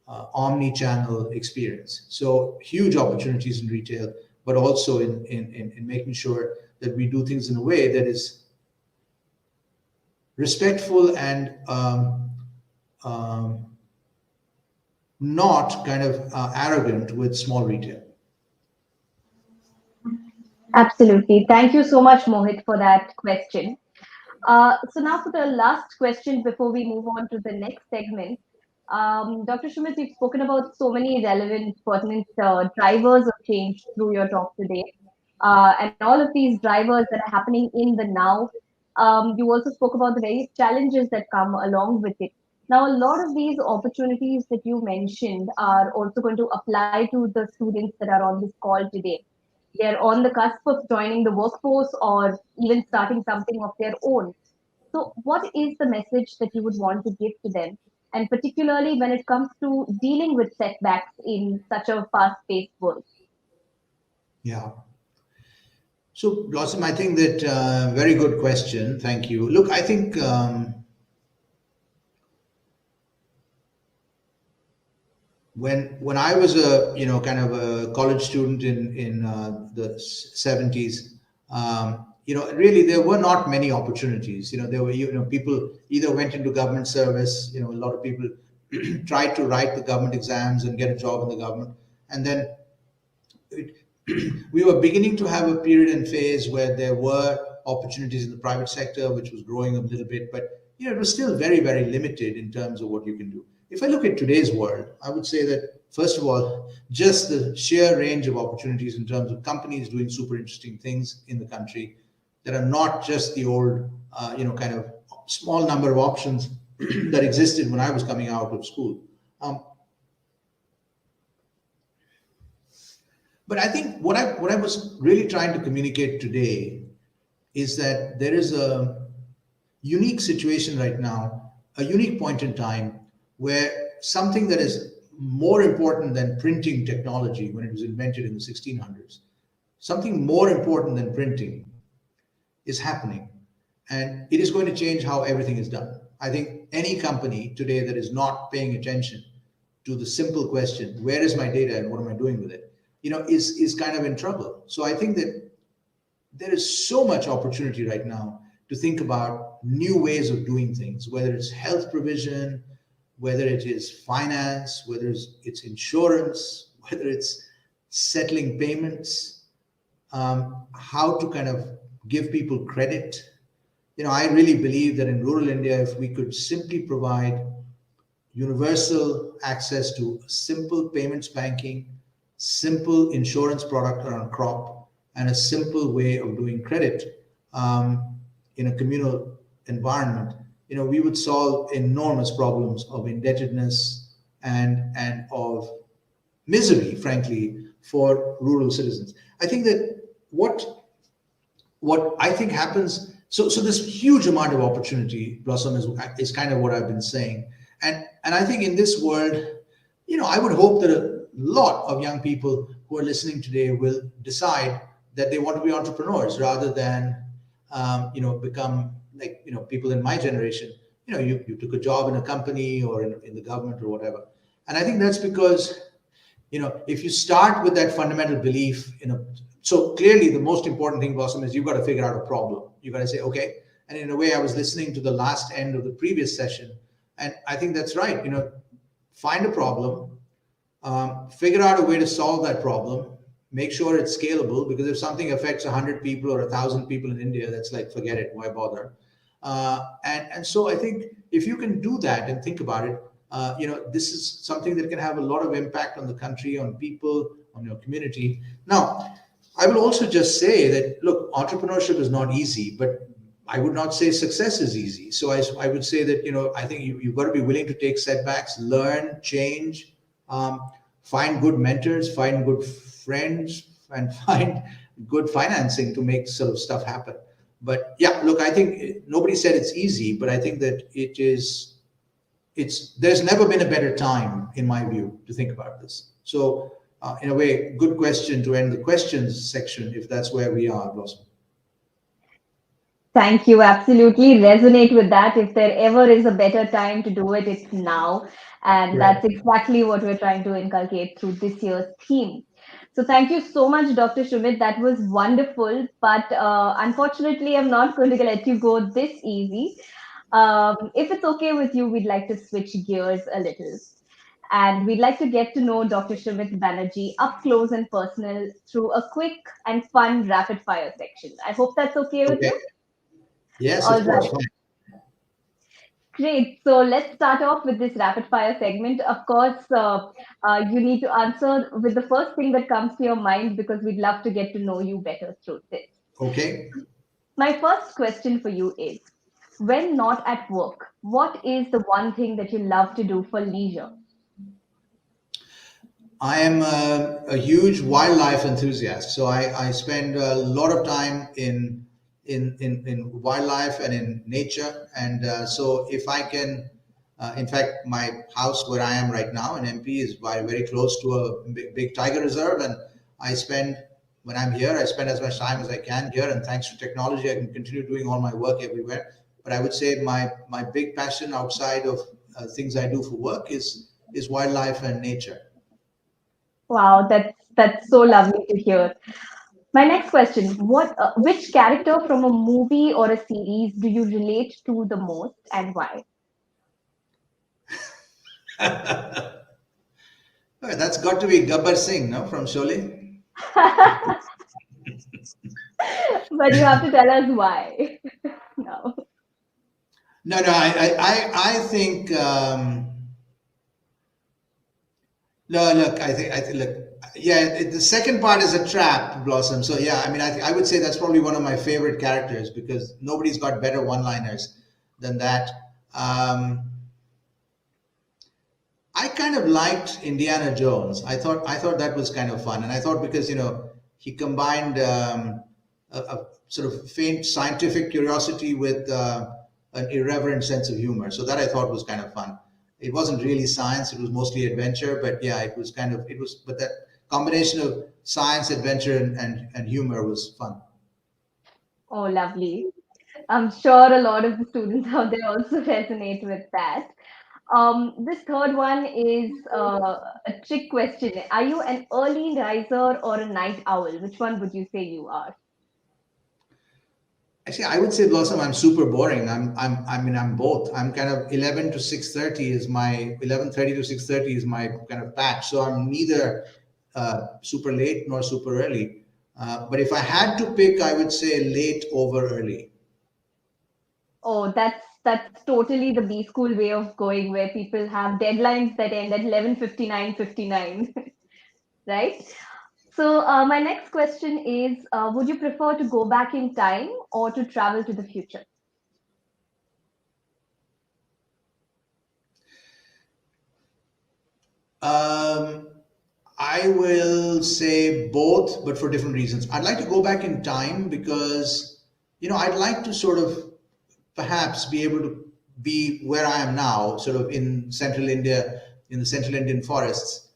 omni-channel experience. So huge opportunities in retail, but also in making sure that we do things in a way that is respectful and not kind of arrogant with small retail. Absolutely. Thank you so much, Mohit, for that question. So now for the last question before we move on to the next segment. Dr. Shumeet, we've spoken about so many relevant, pertinent drivers of change through your talk today. And all of these drivers that are happening in the now. You also spoke about the various challenges that come along with it. Now, a lot of these opportunities that you mentioned are also going to apply to the students that are on this call today. They're on the cusp of joining the workforce or even starting something of their own. So, what is the message that you would want to give to them? And particularly when it comes to dealing with setbacks in such a fast paced world? Yeah. So, Blossom, I think that very good question. Thank you. Look, I think when I was a kind of a college student in the 70s, really there were not many opportunities. There were people either went into government service. A lot of people tried to write the government exams and get a job in the government, and then it, we were beginning to have a period and phase where there were opportunities in the private sector, which was growing a little bit, but it was still very, very limited in terms of what you can do. If I look at today's world, I would say that first of all, just the sheer range of opportunities in terms of companies doing super interesting things in the country that are not just the old, kind of small number of options that existed when I was coming out of school. But I think what I was really trying to communicate today is that there is a unique situation right now, a unique point in time where something that is more important than printing technology when it was invented in the 1600s, something more important than printing is happening. And it is going to change how everything is done. I think any company today that is not paying attention to the simple question, where is my data and what am I doing with it, is kind of in trouble. So I think that there is so much opportunity right now to think about new ways of doing things, whether it's health provision, whether it is finance, whether it's insurance, whether it's settling payments, how to kind of give people credit. I really believe that in rural India, if we could simply provide universal access to simple payments banking, simple insurance product around crop, and a simple way of doing credit in a communal environment, we would solve enormous problems of indebtedness and of misery, frankly, for rural citizens. I think that what what I think happens, so this huge amount of opportunity, Blossom, is kind of what I've been saying. And I think in this world, I would hope that a lot of young people who are listening today will decide that they want to be entrepreneurs rather than become like people in my generation. You took a job in a company or in the government or whatever. And I think that's because if you start with that fundamental belief, so clearly the most important thing, Blossom, is you've got to figure out a problem. You've got to say, okay. And in a way, I was listening to the last end of the previous session, and I think that's right. Find a problem, figure out a way to solve that problem, make sure it's scalable, because if something affects 100 people or 1,000 people in India, that's like, forget it, why bother? And so I think if you can do that and think about it, this is something that can have a lot of impact on the country, on people, on your community. Now, I will also just say that, look, entrepreneurship is not easy, but I would not say success is easy. So I would say that, I think you've got to be willing to take setbacks, learn, change, um, find good mentors, find good friends, and find good financing to make sort of stuff happen. But yeah, look, I think nobody said it's easy, but I think that there's never been a better time, in my view, to think about this. So, in a way, good question to end the questions section, if that's where we are, Blossom. Thank you. Absolutely resonate with that. If there ever is a better time to do it, it's now. And Right. that's exactly what we're trying to inculcate through this year's theme. So thank you so much, Dr. Shumit. That was wonderful. But unfortunately, I'm not going to let you go this easy. If it's okay with you, we'd like to switch gears a little. And we'd like to get to know Dr. Shumeet Banerji up close and personal through a quick and fun rapid fire section. I hope that's okay with Okay. you. Yes, All of course. right, Fine. great. So let's start off with this rapid fire segment. Of course, you need to answer with the first thing that comes to your mind because we'd love to get to know you better through this. Okay. My first question for you is, when not at work, what is the one thing that you love to do for leisure? I am a huge wildlife enthusiast, so I spend a lot of time in wildlife and in nature. And so, if I can, in fact, my house where I am right now in MP is very close to a big tiger reserve, and I spend when I'm here, I spend as much time as I can here. And thanks to technology, I can continue doing all my work everywhere. But I would say my big passion outside of things I do for work is wildlife and nature. Wow, that's so lovely to hear. My next question, which character from a movie or a series do you relate to the most and why? Oh, that's got to be Gabbar Singh, no, from Sholay. But you have to tell us why. No. No, no, I think. No, look, look, yeah, the second part is a trap, Blossom. So yeah, I mean, I would say that's probably one of my favorite characters because nobody's got better one-liners than that. Um, I kind of liked Indiana Jones. I thought that was kind of fun, and I thought because he combined a sort of faint scientific curiosity with an irreverent sense of humor. So that I thought was kind of fun. It wasn't really science; it was mostly adventure. But yeah, it was. But that combination of science, adventure, and humor was fun. Oh, lovely. I'm sure a lot of the students out there also resonate with that. This third one is a trick question. Are you an early riser or a night owl? Which one would you say you are? Actually, I would say Blossom. I'm super boring. I mean, I'm both. I'm kind of 11:30 to 6:30 is my kind of patch. So I'm neither super late nor super early. But if I had to pick, I would say late over early. Oh, that's totally the B school way of going, where people have deadlines that end at 11:59:59, right? So my next question is, would you prefer to go back in time or to travel to the future? Um, I will say both, but for different reasons. I'd like to go back in time because, I'd like to sort of perhaps be able to be where I am now, sort of in central India, in the central Indian forests,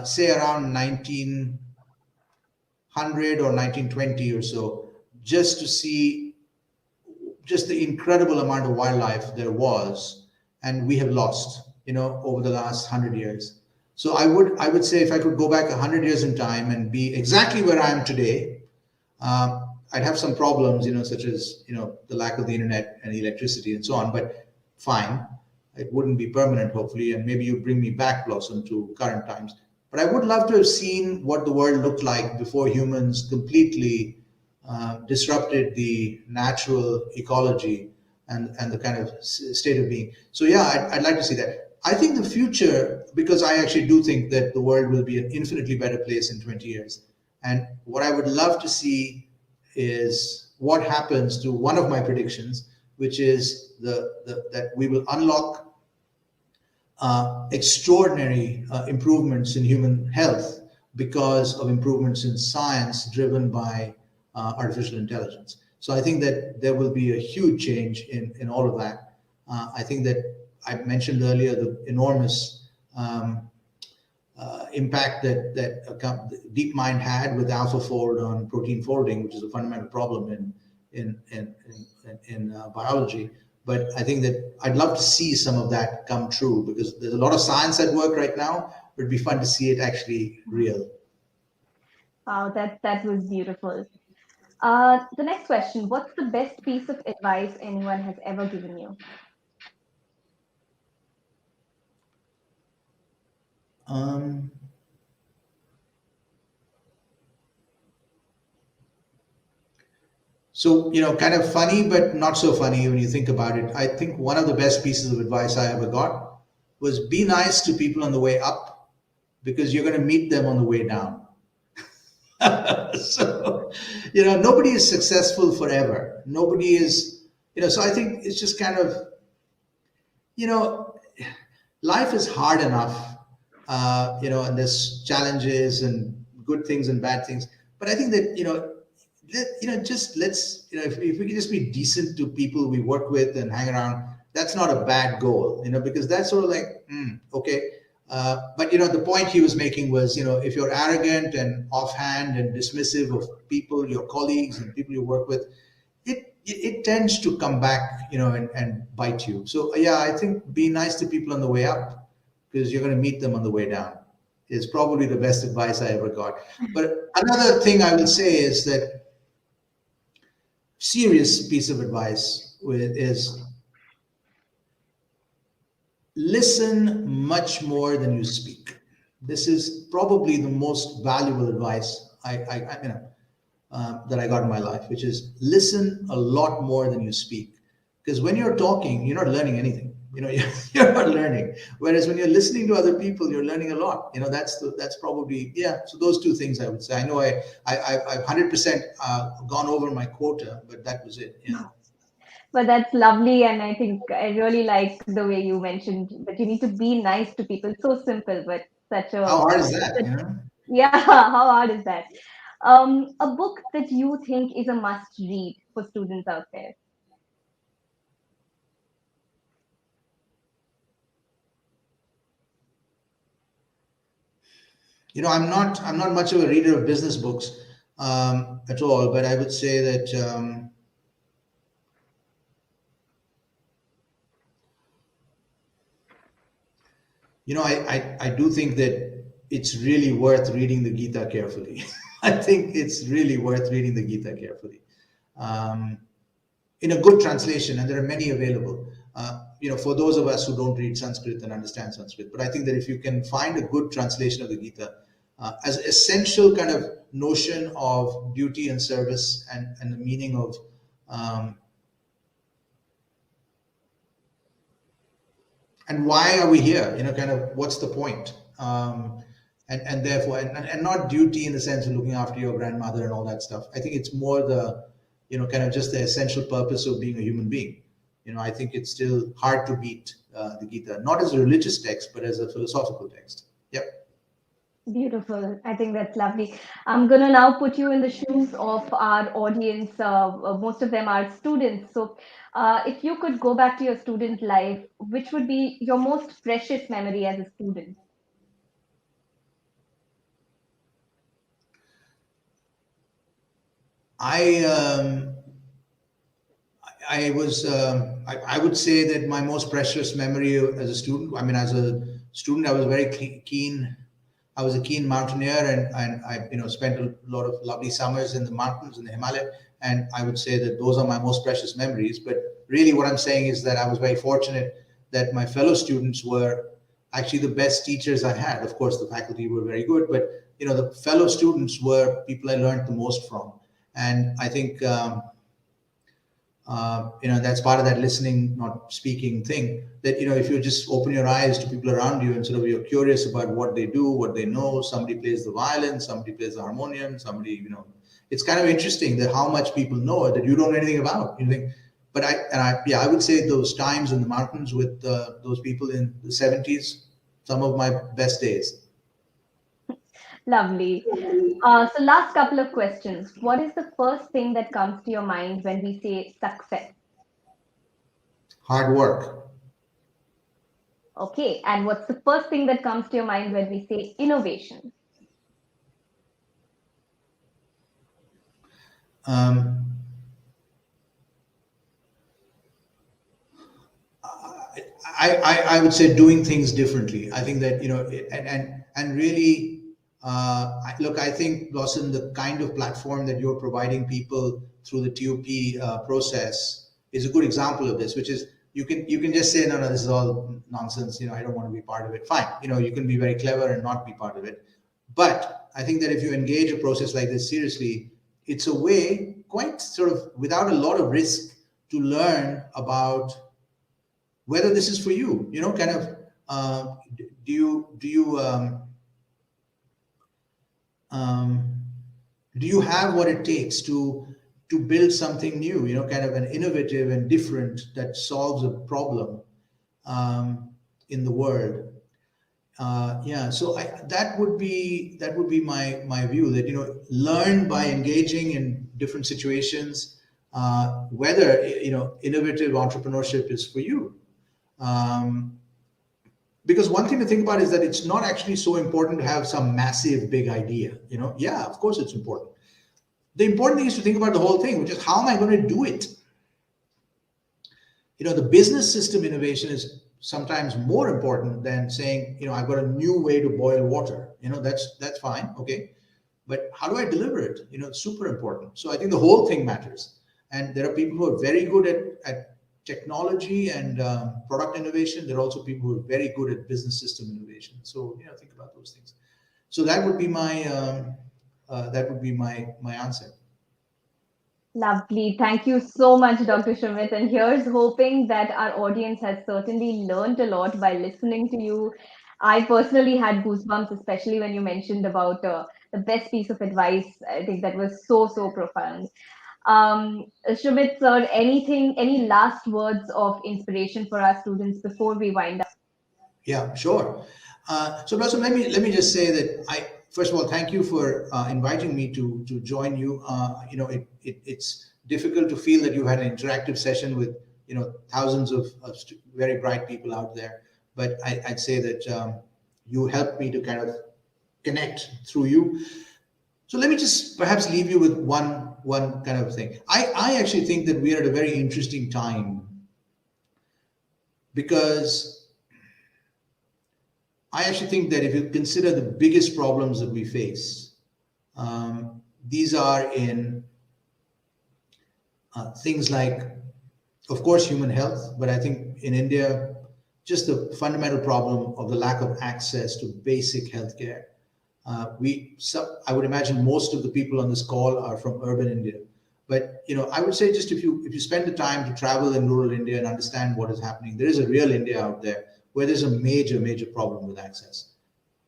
say around 1900 or 1920 or so, just to see just the incredible amount of wildlife there was, and we have lost, over the last 100 years. So I would say if I could go back 100 years in time and be exactly where I am today, I'd have some problems, such as the lack of the internet and electricity and so on. But fine, it wouldn't be permanent, hopefully, and maybe you bring me back, Blossom, to current times. But I would love to have seen what the world looked like before humans completely disrupted the natural ecology and the kind of state of being. So yeah, I'd like to see that. I think the future, because I actually do think that the world will be an infinitely better place in 20 years. And what I would love to see is what happens to one of my predictions, which is that we will unlock extraordinary improvements in human health because of improvements in science driven by artificial intelligence. So I think that there will be a huge change in all of that. I think that I mentioned earlier the enormous impact that DeepMind had with AlphaFold on protein folding, which is a fundamental problem in biology. But I think that I'd love to see some of that come true because there's a lot of science at work right now. But it'd be fun to see it actually real. Wow, that was beautiful. The next question: what's the best piece of advice anyone has ever given you? Um, so, kind of funny, but not so funny when you think about it. I think one of the best pieces of advice I ever got was be nice to people on the way up because you're going to meet them on the way down. So, nobody is successful forever. Nobody is, so I think it's just kind of, you know, life is hard enough, and there's challenges and good things and bad things. But I think that, just let's, if we can just be decent to people we work with and hang around, that's not a bad goal, because that's sort of like, okay. But the point he was making was, if you're arrogant and offhand and dismissive of people, your colleagues and people you work with, it tends to come back, and bite you. So yeah, I think be nice to people on the way up because you're going to meet them on the way down is probably the best advice I ever got. But another thing I will say is that serious piece of advice is listen much more than you speak. This is probably the most valuable advice that I got in my life, which is listen a lot more than you speak. Because when you're talking, you're not learning anything. You're not learning. Whereas when you're listening to other people, you're learning a lot. That's probably, yeah. So those two things I would say. I know I've 100% gone over my quota, but that was it. Yeah. But that's lovely, and I think I really like the way you mentioned that you need to be nice to people. So simple, but such How a hard is that? such, yeah. How hard is that? A book that you think is a must read for students out there. I'm not much of a reader of business books at all, but I would say that I do think that it's really worth reading the Gita carefully. I think it's really worth reading the Gita carefully. Um, in a good translation, and there are many available. For those of us who don't read Sanskrit and understand Sanskrit, but I think that if you can find a good translation of the Gita, as essential kind of notion of duty and service and the meaning of um, and why are we here? Kind of what's the point? And therefore, and not duty in the sense of looking after your grandmother and all that stuff. I think it's more the, kind of just the essential purpose of being a human being. I think it's still hard to beat the Gita, not as a religious text, but as a philosophical text. Yep. Beautiful. I think that's lovely. I'm going to now put you in the shoes of our audience. Most of them are students. So, if you could go back to your student life, which would be your most precious memory as a student? I I would say that my most precious memory as a student. I mean, as a student, I was very keen. I was a keen mountaineer, and I spent a lot of lovely summers in the mountains in the Himalaya. And I would say that those are my most precious memories. But really, what I'm saying is that I was very fortunate that my fellow students were actually the best teachers I had. Of course, the faculty were very good, but the fellow students were people I learned the most from. And I think that's part of that listening not speaking thing, that if you just open your eyes to people around you and sort of you're curious about what they do, what they know. Somebody plays the violin, somebody plays the harmonium, somebody, it's kind of interesting that how much people know that you don't know anything about. You think, but yeah, I would say those times in the mountains with those people in the 70s, some of my best days. Lovely. So, last couple of questions. What is the first thing that comes to your mind when we say success? Hard work. Okay. And what's the first thing that comes to your mind when we say innovation? um, I would say doing things differently. I think that and really, look. I think, Lawson, the kind of platform that you're providing people through the TUP process is a good example of this. Which is, you can just say, no, no, this is all nonsense. I don't want to be part of it. Fine. You can be very clever and not be part of it. But I think that if you engage a process like this seriously, it's a way, quite sort of without a lot of risk, to learn about whether this is for you. Kind of, um, do you have what it takes to build something new, kind of an innovative and different that solves a problem um, in the world. Yeah, so that would be my view, that learn by engaging in different situations, whether innovative entrepreneurship is for you. um, because one thing to think about is that it's not actually so important to have some massive big idea. Yeah, of course it's important. The important thing is to think about the whole thing, which is, how am I going to do it? The business system innovation is sometimes more important than saying, I've got a new way to boil water. That's fine, okay, but how do I deliver it? It's super important. So I think the whole thing matters. And there are people who are very good at technology and product innovation. There are also people who are very good at business system innovation. So think about those things. So that would be my answer. Lovely. Thank you so much, Dr. Shumit. And here's hoping that our audience has certainly learned a lot by listening to you. I personally had goosebumps, especially when you mentioned about the best piece of advice. I think that was so, so profound. Shumit, sir, any last words of inspiration for our students before we wind up? Yeah, sure. So, Blossom, let me just say that, first of all, thank you for inviting me to join you. It's difficult to feel that you had an interactive session with thousands of very bright people out there, but I'd say that you helped me to kind of connect through you. So let me just perhaps leave you with one kind of thing. I actually think that we are at a very interesting time, because I actually think that if you consider the biggest problems that we face, these are in things like, of course, human health, but I think in India, just the fundamental problem of the lack of access to basic healthcare. I would imagine most of the people on this call are from urban India, but I would say, just if you spend the time to travel in rural India and understand what is happening, there is a real India out there where there's a major, major problem with access.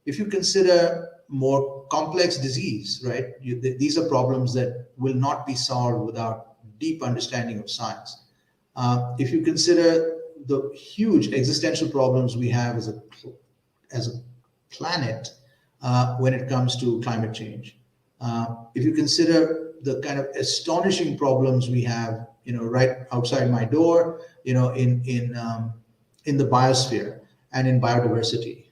If you consider more complex disease, right, these are problems that will not be solved without deep understanding of science. If you consider the huge existential problems we have as a planet, when it comes to climate change. If you consider the kind of astonishing problems we have, right outside my door, in the biosphere and in biodiversity,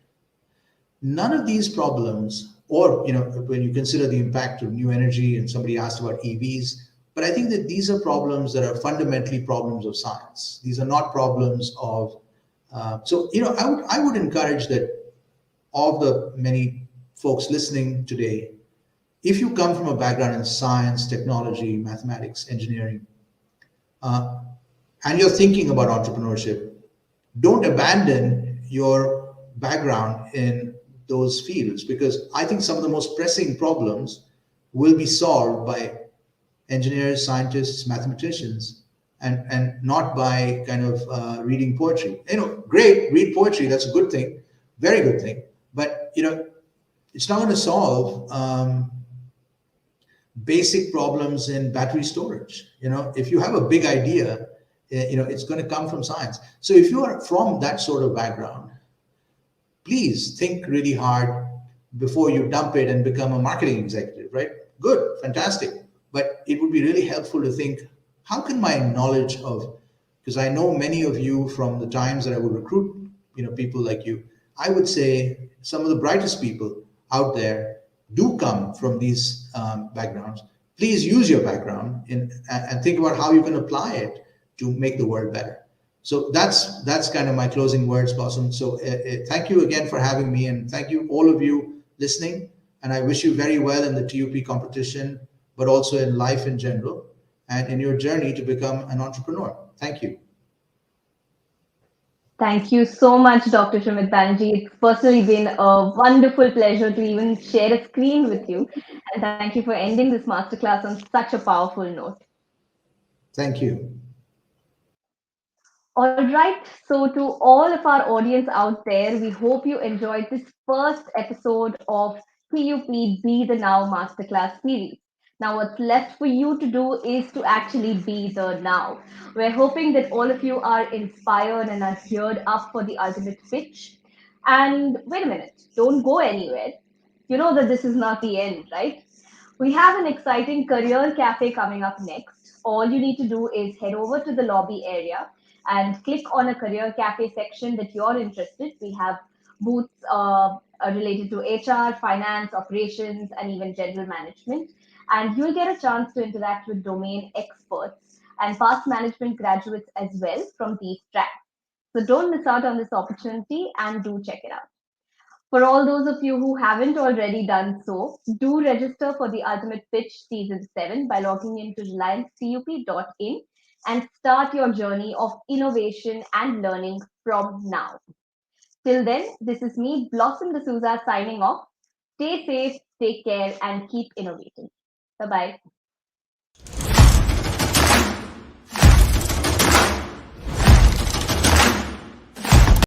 none of these problems, or when you consider the impact of new energy, and somebody asked about EVs, but I think that these are problems that are fundamentally problems of science. These are not problems of so I would encourage that of the many folks listening today, if you come from a background in science, technology, mathematics, engineering, uh, and you're thinking about entrepreneurship, don't abandon your background in those fields, because I think some of the most pressing problems will be solved by engineers, scientists, mathematicians, and not by kind of reading poetry. Great, read poetry. That's a good thing, very good thing. But it's not going to solve basic problems in battery storage. If you have a big idea, it's going to come from science. So if you are from that sort of background, please think really hard before you dump it and become a marketing executive, right? Good, fantastic. But it would be really helpful to think, how can my knowledge of, because I know many of you from the times that I would recruit, people like you, I would say some of the brightest people out there do come from these backgrounds. Please use your background and think about how you can apply it to make the world better. So that's kind of my closing words, Blossom. So thank you again for having me, and thank you all of you listening. And I wish you very well in the TUP competition, but also in life in general, and in your journey to become an entrepreneur. Thank you. Thank you so much, Dr. Shumeet Banerji. It's personally been a wonderful pleasure to even share a screen with you. And thank you for ending this masterclass on such a powerful note. Thank you. All right. So, to all of our audience out there, we hope you enjoyed this first episode of TUP Be the Now Masterclass series. Now, what's left for you to do is to actually be the now. We're hoping that all of you are inspired and are geared up for the ultimate pitch. And wait a minute, don't go anywhere. You know that this is not the end, right? We have an exciting career cafe coming up next. All you need to do is head over to the lobby area and click on a career cafe section that you're interested. We have booths related to HR, finance, operations, and even general management. And you'll get a chance to interact with domain experts and past management graduates as well from these tracks. So don't miss out on this opportunity and do check it out. For all those of you who haven't already done so, do register for the Ultimate Pitch Season 7 by logging into reliancetup.in and start your journey of innovation and learning from now. Till then, this is me, Blossom D'Souza, signing off. Stay safe, take care, and keep innovating. Bye bye.